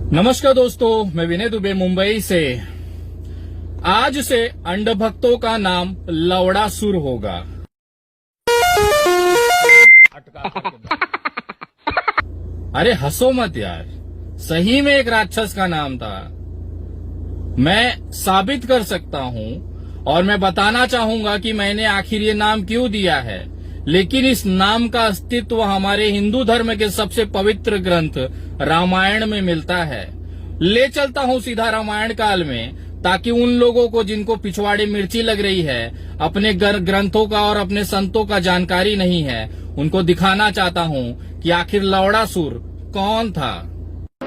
नमस्कार दोस्तों, मैं विनय दुबे मुंबई से। आज से अंड भक्तों का नाम लवड़ासुर होगा। अरे हंसो मत यार, सही में एक राक्षस का नाम था। मैं साबित कर सकता हूँ और मैं बताना चाहूंगा कि मैंने आखिर ये नाम क्यों दिया है। लेकिन इस नाम का अस्तित्व हमारे हिंदू धर्म के सबसे पवित्र ग्रंथ रामायण में मिलता है। ले चलता हूँ सीधा रामायण काल में, ताकि उन लोगों को जिनको पिछवाड़े मिर्ची लग रही है, अपने ग्रंथों का और अपने संतों का जानकारी नहीं है, उनको दिखाना चाहता हूँ कि आखिर लवड़ासुर कौन था।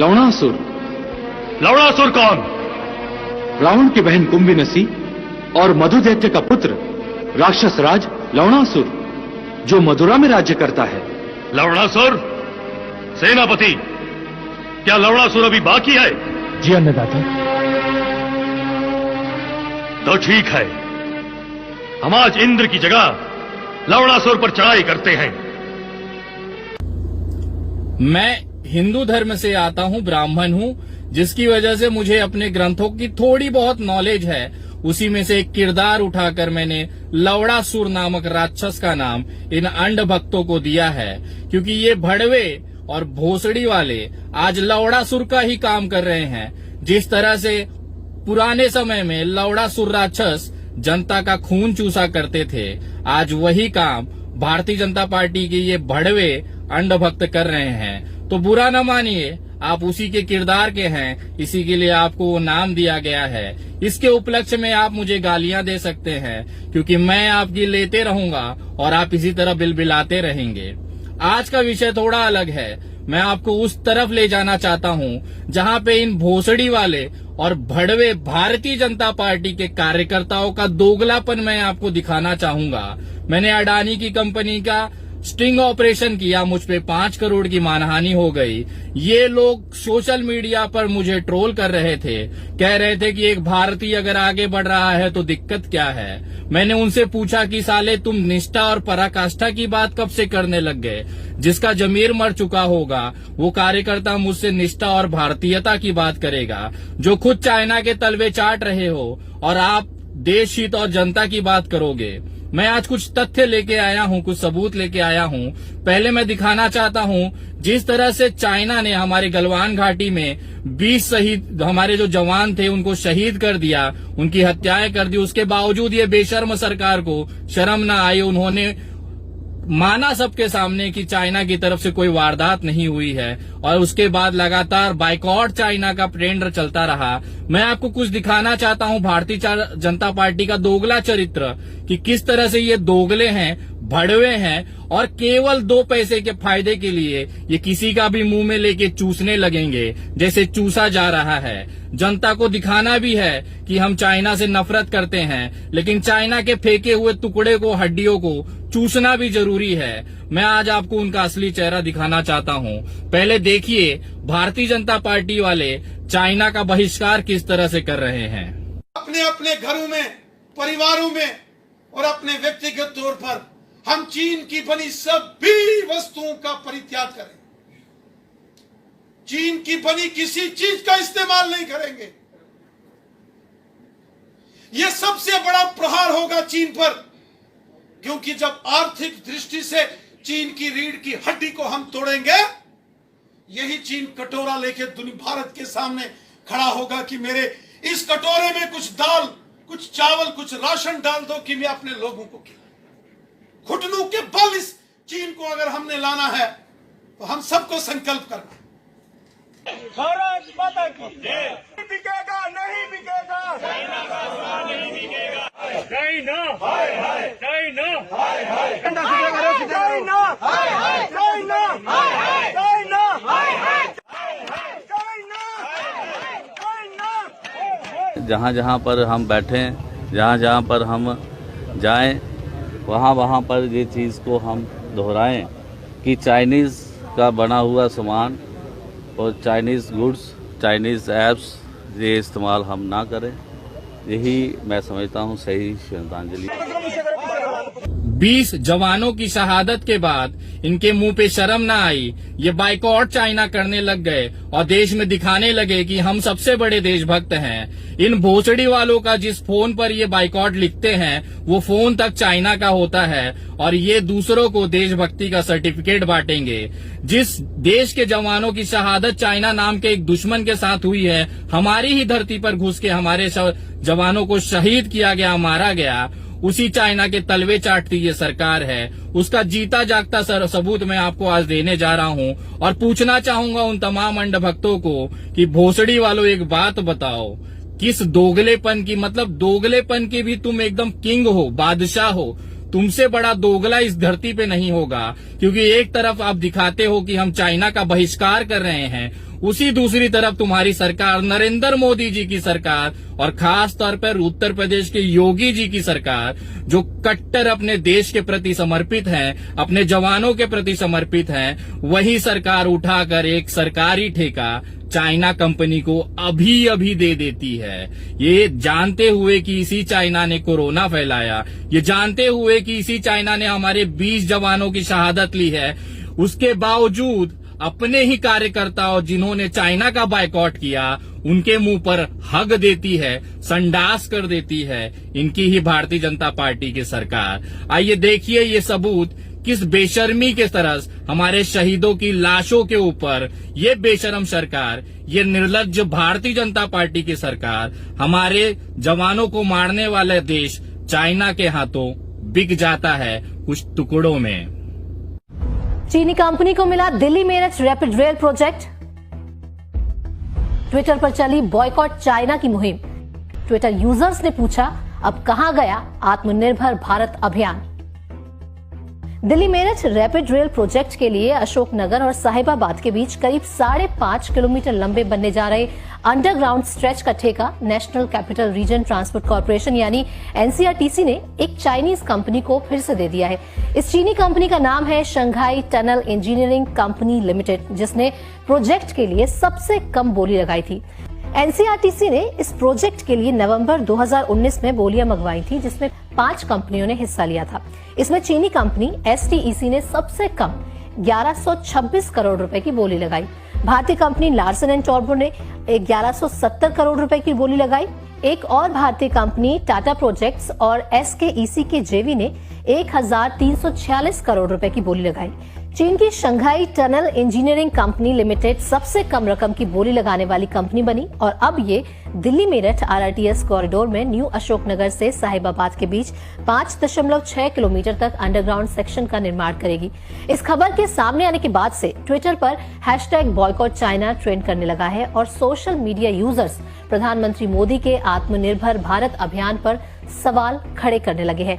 लवणासुर? लवणासुर कौन? रावण की बहन कुंभीनसी और मधु दैत्य का पुत्र राक्षस राज लवणासुर, जो मथुरा में राज्य करता है। लवणासुर? सेनापति, क्या लवणासुर अभी बाकी है? जी अन्नदाता। तो ठीक है, हम आज इंद्र की जगह लवणासुर पर चढ़ाई करते हैं। मैं हिंदू धर्म से आता हूँ, ब्राह्मण हूँ, जिसकी वजह से मुझे अपने ग्रंथों की थोड़ी बहुत नॉलेज है। उसी में से एक किरदार उठाकर मैंने लवड़ासुर नामक राक्षस का नाम इन अंड भक्तों को दिया है, क्योंकि ये भड़वे और भोसड़ी वाले आज लवड़ासुर का ही काम कर रहे हैं। जिस तरह से पुराने समय में लवड़ासुर राक्षस जनता का खून चूसा करते थे, आज वही काम भारतीय जनता पार्टी के ये भड़वे अंड भक्त कर रहे हैं। तो बुरा न मानिए, आप उसी के किरदार के हैं, इसी के लिए आपको वो नाम दिया गया है। इसके उपलक्ष्य में आप मुझे गालियां दे सकते हैं, क्योंकि मैं आपकी लेते रहूंगा और आप इसी तरह बिलबिलाते रहेंगे। आज का विषय थोड़ा अलग है। मैं आपको उस तरफ ले जाना चाहता हूं जहां पे इन भोसड़ी वाले और भड़वे भारतीय जनता पार्टी के कार्यकर्ताओं का दोगलापन मैं आपको दिखाना चाहूंगा। मैंने अडानी की कंपनी का स्टिंग ऑपरेशन किया, मुझ पे 5 करोड़ की मानहानि हो गई। ये लोग सोशल मीडिया पर मुझे ट्रोल कर रहे थे, कह रहे थे कि एक भारतीय अगर आगे बढ़ रहा है तो दिक्कत क्या है। मैंने उनसे पूछा कि साले तुम निष्ठा और पराकाष्ठा की बात कब से करने लग गए? जिसका जमीर मर चुका होगा वो कार्यकर्ता मुझसे निष्ठा और भारतीयता की बात करेगा, जो खुद चाइना के तलवे चाट रहे हो, और आप देश हित और जनता की बात करोगे। मैं आज कुछ तथ्य लेके आया हूं, कुछ सबूत लेके आया हूं। पहले मैं दिखाना चाहता हूं जिस तरह से चाइना ने हमारे गलवान घाटी में 20 शहीद हमारे जो जवान थे उनको शहीद कर दिया, उनकी हत्याएं कर दी। उसके बावजूद ये बेशर्म सरकार को शर्म न आई। उन्होंने माना सबके सामने कि चाइना की तरफ से कोई वारदात नहीं हुई है, और उसके बाद लगातार बाइकॉट चाइना का ट्रेंड चलता रहा। मैं आपको कुछ दिखाना चाहता हूं भारतीय जनता पार्टी का दोगला चरित्र, कि किस तरह से ये दोगले हैं, भड़वे हैं, और केवल 2 पैसे के फायदे के लिए ये किसी का भी मुंह में लेके चूसने लगेंगे, जैसे चूसा जा रहा है। जनता को दिखाना भी है कि हम चाइना से नफरत करते हैं, लेकिन चाइना के फेंके हुए टुकड़े को, हड्डियों को चूसना भी जरूरी है। मैं आज आपको उनका असली चेहरा दिखाना चाहता हूं। पहले देखिए भारतीय जनता पार्टी वाले चाइना का बहिष्कार किस तरह से कर रहे हैं। अपने अपने घरों में, परिवारों में और अपने व्यक्तिगत तौर पर हम चीन की बनी सभी वस्तुओं का परित्याग करें। चीन की बनी किसी चीज का इस्तेमाल नहीं करेंगे। यह सबसे बड़ा प्रहार होगा चीन पर, क्योंकि जब आर्थिक दृष्टि से चीन की रीढ़ की हड्डी को हम तोड़ेंगे, यही चीन कटोरा लेके दुनिया भारत के सामने खड़ा होगा कि मेरे इस कटोरे में कुछ दाल, कुछ चावल, कुछ राशन डाल दो कि मैं अपने लोगों को खिलाऊं। घुटनों के बल इस चीन को अगर हमने लाना है तो हम सबको संकल्प करना। भारत माता की जय। बिकेगा नहीं बिकेगा, चाइना का सामान नहीं बिकेगा। चाइना हाय हाय, चाइना हाय हाय, चाइना हाय हाय, चाइना हाय हाय, चाइना हाय हाय, चाइना। जहाँ जहाँ पर हम बैठें, जहाँ जहाँ पर हम जाएं, वहाँ वहाँ पर ये चीज़ को हम दोहराएं कि चाइनीज़ का बना हुआ सामान और चाइनीज़ गुड्स, चाइनीज़ ऐप्स ये इस्तेमाल हम ना करें। यही मैं समझता हूँ सही श्रद्धांजलि। 20 जवानों की शहादत के बाद इनके मुंह पे शर्म ना आई, ये बाइकआउट चाइना करने लग गए और देश में दिखाने लगे कि हम सबसे बड़े देशभक्त हैं। इन भोसड़ी वालों का जिस फोन पर ये बाइकआउट लिखते हैं वो फोन तक चाइना का होता है और ये दूसरों को देशभक्ति का सर्टिफिकेट बांटेंगे। जिस देश के जवानों की शहादत चाइना नाम के एक दुश्मन के साथ हुई है, हमारी ही धरती पर घुस के हमारे जवानों को शहीद किया गया, मारा गया, उसी चाइना के तलवे चाटती ये सरकार है। उसका जीता जागता सबूत मैं आपको आज देने जा रहा हूं और पूछना चाहूंगा उन तमाम अंधभक्तों को कि भोसड़ी वालों एक बात बताओ, किस दोगलेपन की, मतलब दोगलेपन की भी तुम एकदम किंग हो, बादशाह हो, तुमसे बड़ा दोगला इस धरती पे नहीं होगा। क्योंकि एक तरफ आप दिखाते हो कि हम चाइना का बहिष्कार कर रहे हैं, उसी दूसरी तरफ तुम्हारी सरकार, नरेंद्र मोदी जी की सरकार और खास तौर पर उत्तर प्रदेश के योगी जी की सरकार, जो कट्टर अपने देश के प्रति समर्पित हैं, अपने जवानों के प्रति समर्पित हैं, वही सरकार उठाकर एक सरकारी ठेका चाइना कंपनी को अभी दे देती है। ये जानते हुए कि इसी चाइना ने कोरोना फैलाया, ये जानते हुए कि इसी चाइना ने हमारे 20 जवानों की शहादत ली है, उसके बावजूद अपने ही कार्यकर्ताओं जिन्होंने चाइना का बायकॉट किया उनके मुंह पर हग देती है, संडास कर देती है इनकी ही भारतीय जनता पार्टी की सरकार। आइए देखिए ये सबूत किस बेशर्मी के तरह हमारे शहीदों की लाशों के ऊपर ये बेशर्म सरकार, ये निर्लज्ज भारतीय जनता पार्टी की सरकार हमारे जवानों को मारने वाले देश चाइना के हाथों बिक जाता है कुछ टुकड़ों में। चीनी कंपनी को मिला Delhi Meerut rapid rail project. Twitter पर चली बॉयकॉट चाइना की मुहिम। ट्विटर यूजर्स ने पूछा, अब कहां गया आत्मनिर्भर भारत अभियान। Delhi Meerut rapid rail project के लिए अशोकनगर और साहिबाबाद के बीच करीब 5.5 किलोमीटर लंबे बनने जा रहे अंडरग्राउंड स्ट्रेच का ठेका national capital region transport corporation यानी एनसीआरटीसी ने एक चाइनीज कंपनी को फिर से दे दिया है। इस चीनी कंपनी का नाम है Shanghai tunnel engineering company limited, जिसने प्रोजेक्ट के लिए सबसे कम बोली लगाई थी। एनसीआरटीसी ने इस प्रोजेक्ट के लिए नवंबर 2019 में बोलियां मंगवाई थी, जिसमें 5 कंपनियों ने हिस्सा लिया था। इसमें चीनी कंपनी एसटीईसी ने सबसे कम 1126 करोड़ रुपए की बोली लगाई। भारतीय कंपनी लार्सन एंड टॉब्रो ने 1170 करोड़ रुपए की बोली लगाई। एक और भारतीय कंपनी टाटा प्रोजेक्ट्स और एसकेईसी के जेवी ने 1346 करोड़ रुपए की बोली लगाई। चीन की Shanghai tunnel engineering company limited सबसे कम रकम की बोली लगाने वाली कंपनी बनी और अब ये दिल्ली मेरठ आरआरटीएस कॉरिडोर में न्यू अशोकनगर से साहिबाबाद के बीच 5.6 किलोमीटर तक अंडरग्राउंड सेक्शन का निर्माण करेगी। इस खबर के सामने आने के बाद से ट्विटर पर #बॉयकॉट चाइना ट्रेंड करने लगा है और सोशल मीडिया यूजर्स प्रधानमंत्री मोदी के आत्मनिर्भर भारत अभियान पर सवाल खड़े करने लगे हैं।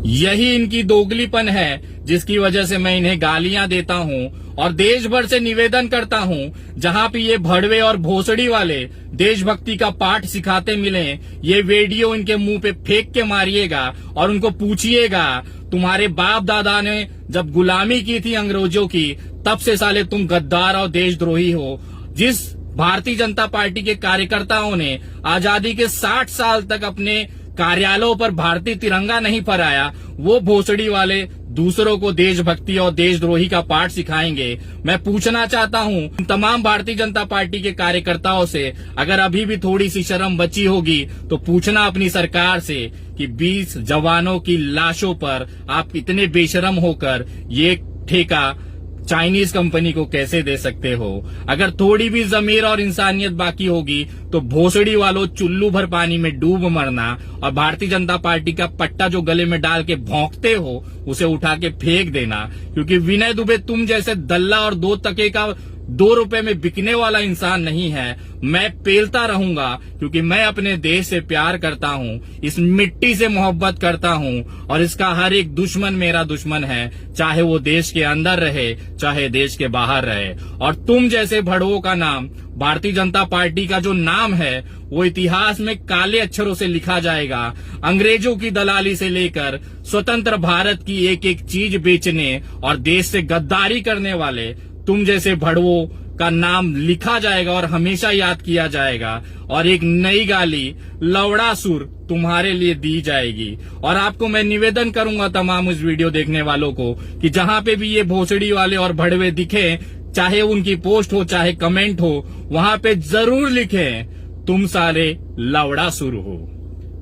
यही इनकी दोगलीपन है जिसकी वजह से मैं इन्हें गालियां देता हूं और देश भर से निवेदन करता हूं, जहां पे ये भड़वे और भोसड़ी वाले देशभक्ति का पाठ सिखाते मिले, ये वीडियो इनके मुंह पे फेंक के मारिएगा और उनको पूछिएगा, तुम्हारे बाप दादा ने जब गुलामी की थी अंग्रेजों की, तब से साले तुम गद्दार और देशद्रोही हो। जिस भारतीय जनता पार्टी के कार्यकर्ताओं ने आजादी के 60 साल तक अपने कार्यालयों पर भारतीय तिरंगा नहीं फहराया, वो भोसड़ी वाले दूसरों को देशभक्ति और देशद्रोही का पाठ सिखाएंगे। मैं पूछना चाहता हूं तमाम भारतीय जनता पार्टी के कार्यकर्ताओं से, अगर अभी भी थोड़ी सी शर्म बची होगी तो पूछना अपनी सरकार से कि 20 जवानों की लाशों पर आप इतने बेशरम होकर ये ठेका चाइनीज कंपनी को कैसे दे सकते हो। अगर थोड़ी भी जमीर और इंसानियत बाकी होगी तो भोसड़ी वालों चुल्लू भर पानी में डूब मरना और भारतीय जनता पार्टी का पट्टा जो गले में डाल के भौंकते हो उसे उठा के फेंक देना, क्योंकि विनय दुबे तुम जैसे दल्ला और 2 टके का 2 रुपए में बिकने वाला इंसान नहीं है। मैं पेलता रहूंगा क्योंकि मैं अपने देश से प्यार करता हूं, इस मिट्टी से मोहब्बत करता हूं और इसका हर एक दुश्मन मेरा दुश्मन है, चाहे वो देश के अंदर रहे चाहे देश के बाहर रहे। और तुम जैसे भड़वों का नाम, भारतीय जनता पार्टी का जो नाम है, वो इतिहास में काले अक्षरों से लिखा जाएगा। अंग्रेजों की दलाली से लेकर स्वतंत्र भारत की एक एक चीज बेचने और देश से गद्दारी करने वाले तुम जैसे भड़वों का नाम लिखा जाएगा और हमेशा याद किया जाएगा, और एक नई गाली लवड़ासुर तुम्हारे लिए दी जाएगी। और आपको मैं निवेदन करूंगा तमाम उस वीडियो देखने वालों को कि जहां पे भी ये भोसड़ी वाले और भड़वे दिखे, चाहे उनकी पोस्ट हो चाहे कमेंट हो, वहां पे जरूर लिखें तुम सारे लवड़ासुर हो।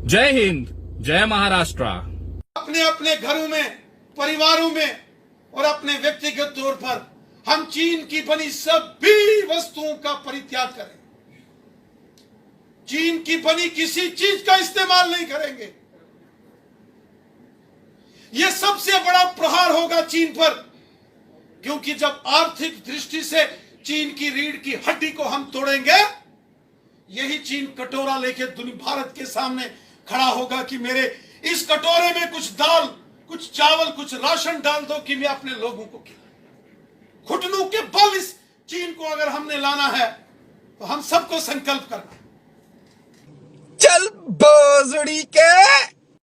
जय हिंद, जय महाराष्ट्र। अपने अपने घरों में, परिवारों में और अपने व्यक्तिगत तौर पर हम चीन की बनी सभी वस्तुओं का परित्याग करें। चीन की बनी किसी चीज का इस्तेमाल नहीं करेंगे। यह सबसे बड़ा प्रहार होगा चीन पर, क्योंकि जब आर्थिक दृष्टि से चीन की रीढ़ की हड्डी को हम तोड़ेंगे, यही चीन कटोरा लेके भारत के सामने खड़ा होगा कि मेरे इस कटोरे में कुछ दाल, कुछ चावल, कुछ राशन डाल दो कि मैं अपने लोगों को खिलाऊं। घुटनों के बल इस चीन को अगर हमने लाना है तो हम सबको संकल्प करना है। चल भोसड़ी के